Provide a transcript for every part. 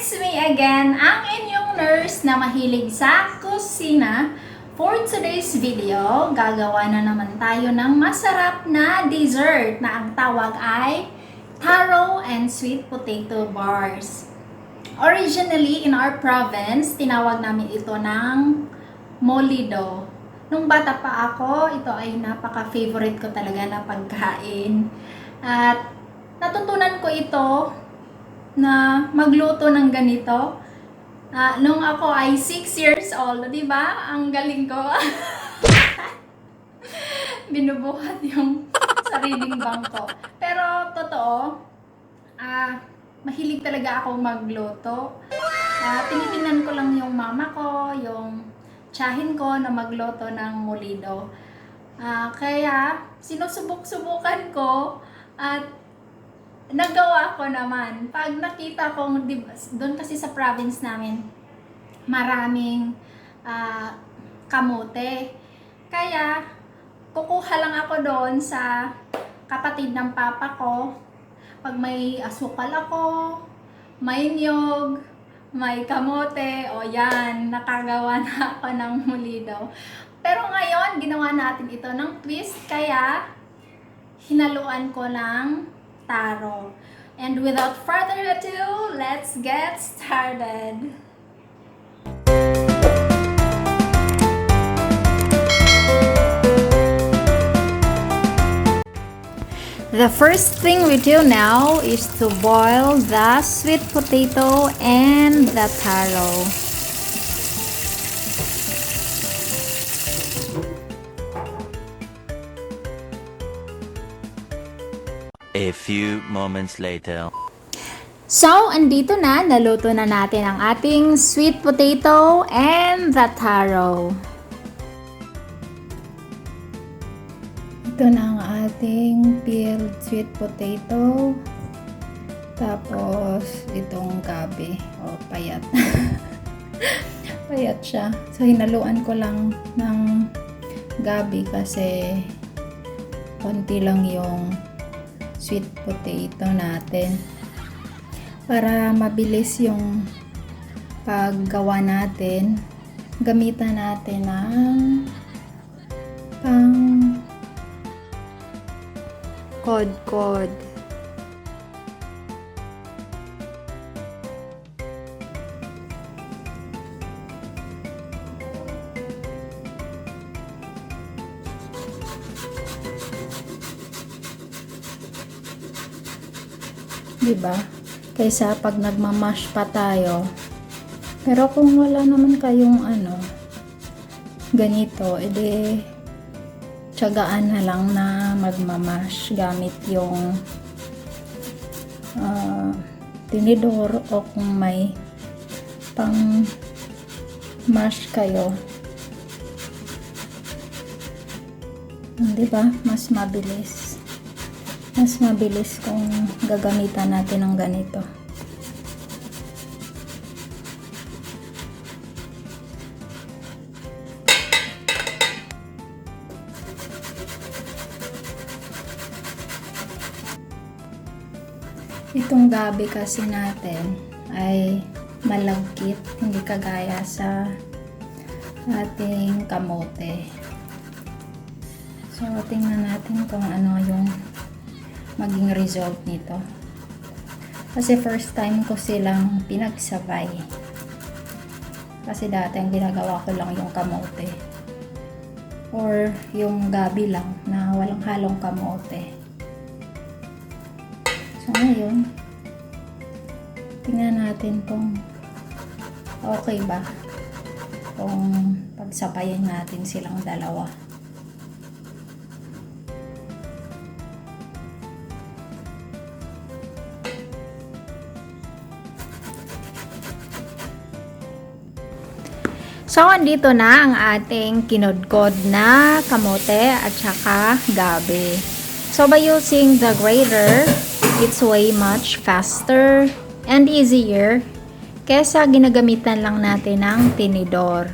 It's me again, ang inyong nurse na mahilig sa kusina. For today's video, gagawa na naman tayo ng masarap na dessert na ang tawag ay Taro and sweet potato bars. Originally, in our province, tinawag namin ito ng Molido. Nung bata pa ako, ito ay napaka-favorite ko talaga na pagkain. At natutunan ko ito na magluto ng ganito nung ako ay 6 years old, di ba? Ang galing ko. Binubuhat yung sariling bangko. Pero totoo, mahilig talaga ako magluto. Tinitingnan ko lang yung mama ko, yung tiyahin ko na magluto ng Molido. Kaya sinusubok-subukan ko at nagawa ko naman. Pag nakita kong, doon kasi sa province namin, maraming kamote. Kaya, kukuha lang ako doon sa kapatid ng papa ko. Pag may asukal ako, may niyog, may kamote, o yan, nakagawa na ako ng Molido. Pero ngayon, ginawa natin ito ng twist, kaya hinaluan ko ng Taro. And without further ado, let's get started. The first thing we do now is to boil the sweet potato and the taro. A few moments later. So, andito na, naluto na natin ang ating sweet potato and the taro. Ito na ang ating peeled sweet potato. Tapos, itong gabi. O, payat. Payat siya. So, hinaluan ko lang ng gabi kasi konti lang yung sweet potato natin para mabilis yung paggawa natin. Gamitan natin ng pang kod-kod. Diba? Kaysa pag nagmamash pa tayo. Pero kung wala naman kayong ganito, edi tiyagaan na lang na magmamash gamit yung tinidor, o kung may pang mash kayo. Diba? Mas mabilis. Mas mabilis kung gagamitan natin ng ganito. Itong gabi kasi natin ay malagkit, hindi kagaya sa ating kamote. So, tingnan natin kung ano yung maging result nito. Kasi first time ko silang pinagsabay. Kasi dati ang ginagawa ko lang yung kamote. Or yung gabi lang na walang halong kamote. So ngayon, tingnan natin kung okay ba kung pagsabayin natin silang dalawa. So, andito na ang ating kinudkod na kamote at saka gabi. So, by using the grater, it's way much faster and easier kesa ginagamitan lang natin ng tinidor.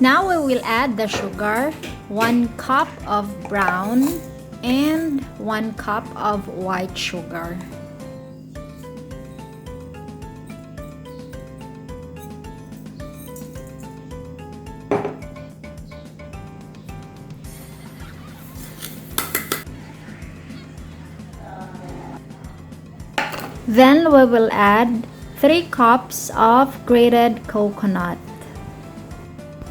Now we will add the sugar, 1 cup of brown, and 1 cup of white sugar. Then we will add 3 cups of grated coconut.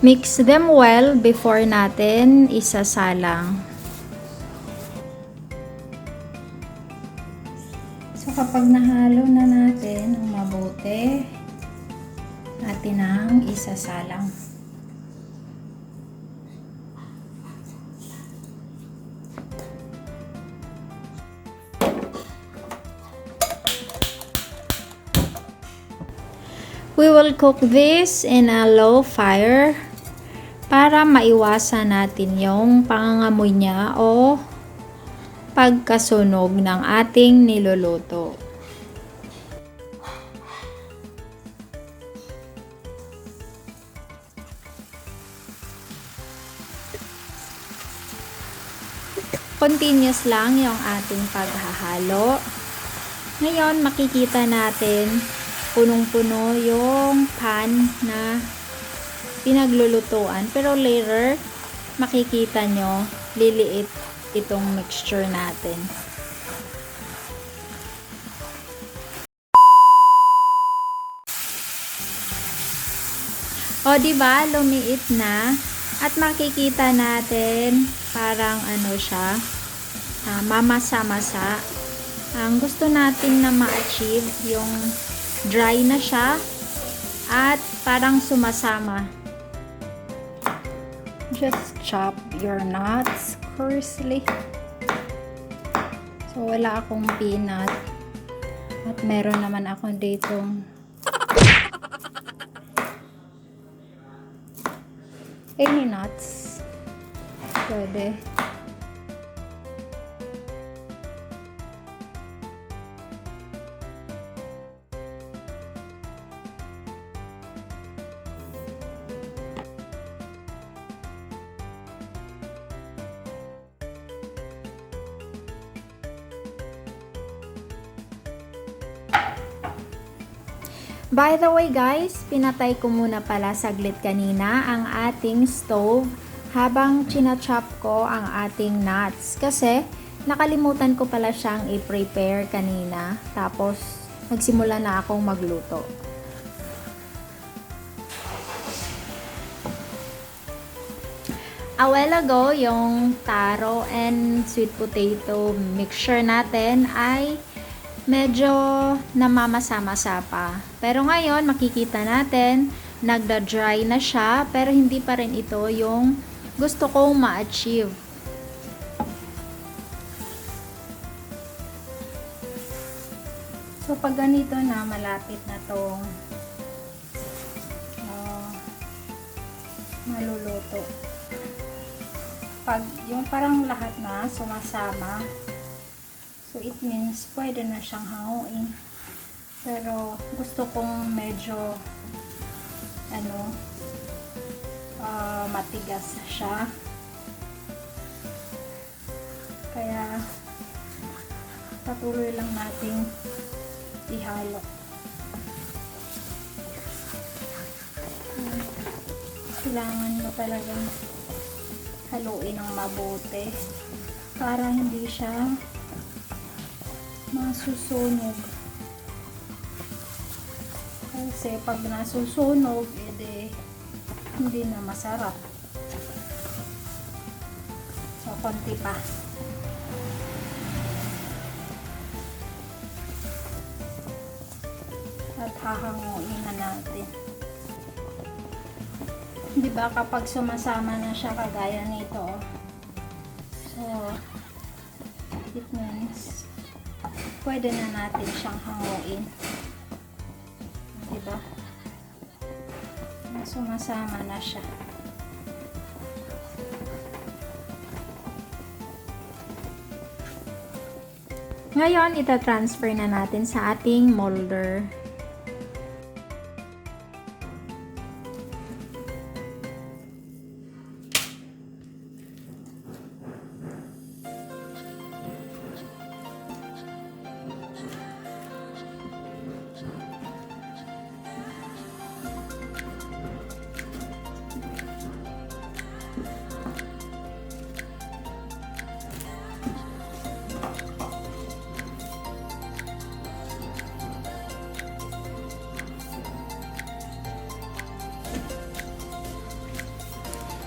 Mix them well before natin isasalang. So kapag nahalo na natin ang mabuti, natin ang isasalang. We will cook this in a low fire para maiwasan natin yung pangangamoy niya o pagkasunog ng ating niluluto. Continuous lang yung ating paghahalo. Ngayon makikita natin punong-puno yung pan na pinaglulutuan. Pero later, makikita nyo, liliit itong mixture natin. O, diba? Lumiit na. At makikita natin, parang ano siya, mamasa-masa. Ang gusto natin na ma-achieve, yung dry na siya at parang sumasama. Just chop your nuts coarsely. So wala akong peanut at meron naman ako ditong any nuts. Pwede. By the way guys, pinatay ko muna pala saglit kanina ang ating stove habang chinachop ko ang ating nuts. Kasi nakalimutan ko pala siyang i-prepare kanina. Tapos nagsimula na akong magluto. A while ago, yung taro and sweet potato mixture natin ay medyo namamasa-masa pa. Pero ngayon, makikita natin, nagda-dry na siya, pero hindi pa rin ito yung gusto kong ma-achieve. So, pag ganito na, malapit na tong maluluto. Pag yung parang lahat na sumasama, so it means pwede na siyang hanguin. Pero gusto kong medyo matigas siya. Kaya patuloy lang nating ihalo. Kailangan mo talagang haluin ng mabuti para hindi siya masusunog. Kasi pag nasusunog, edi hindi na masarap. So, konti pa. At hahanguin na natin. Diba kapag sumasama na siya kagaya nito, so it means pwede na natin siyang hanguin. Diba? Sumasama na siya. Ngayon, ita-transfer na natin sa ating molder.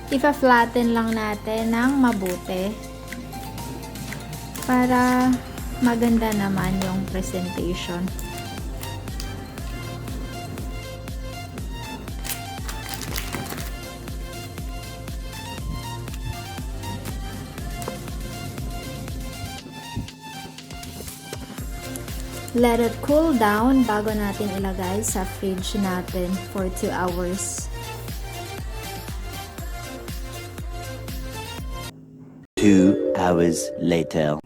ipa-flatten lang natin ng mabuti para maganda naman yung presentation. Let it cool down bago natin ilagay sa fridge natin for 2 hours. 2 hours later.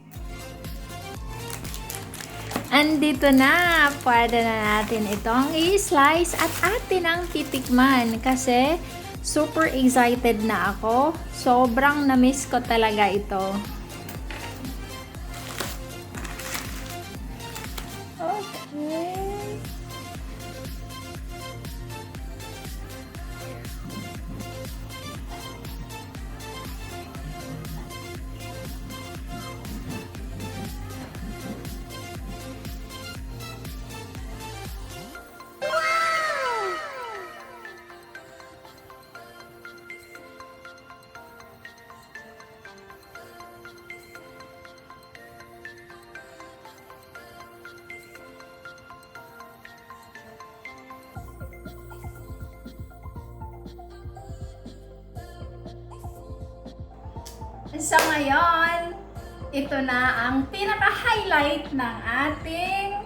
Andito na! Pwede na natin itong i-slice at atin ang titikman kasi super excited na ako. Sobrang na-miss ko talaga ito. Okay. So ngayon, ito na ang pinaka-highlight ng ating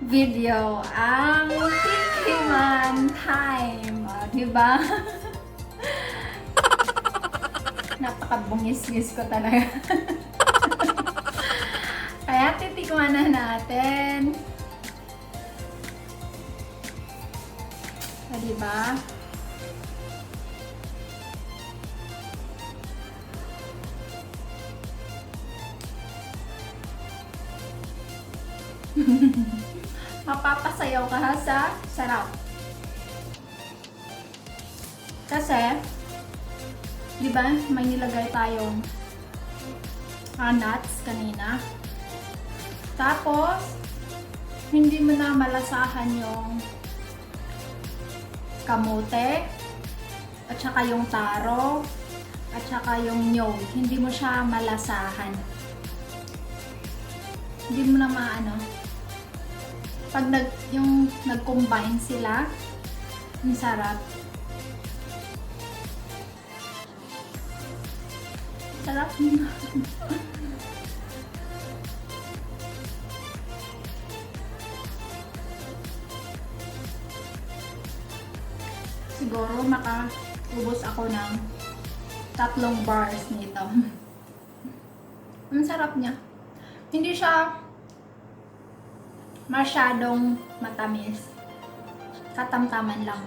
video, ang tikiman time. Diba? Napakabungis-gis ko talaga. Kaya titikman na natin. Diba? Mapapasayaw ka ha sa sarap. Kasi, di ba, may nilagay tayong nuts kanina. Tapos, hindi mo na malasahan yung kamote, at saka yung taro, at saka yung nyog. Hindi mo siya malasahan. Hindi mo na maano. Pag nag-combine sila, ang sarap. Sarap. Siguro makaubos ako ng 3 bars nito. Ang sarap niya. Hindi siya masyadong matamis. Katamtaman lang.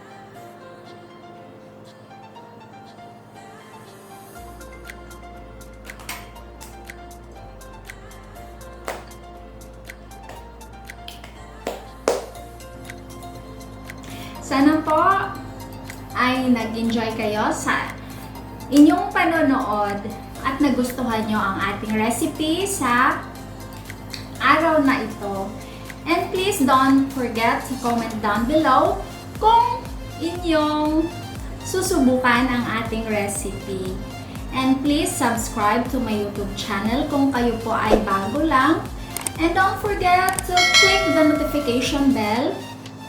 Sana po ay nag-enjoy kayo sa inyong panonood at nagustuhan nyo ang ating recipe sa araw na ito. And please don't forget to comment down below kung inyong susubukan ang ating recipe. And please subscribe to my YouTube channel kung kayo po ay bago lang. And don't forget to click the notification bell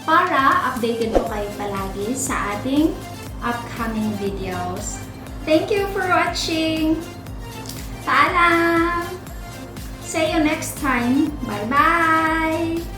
para updated po kayo palagi sa ating upcoming videos. Thank you for watching! Paalam! See you next time! Bye-bye!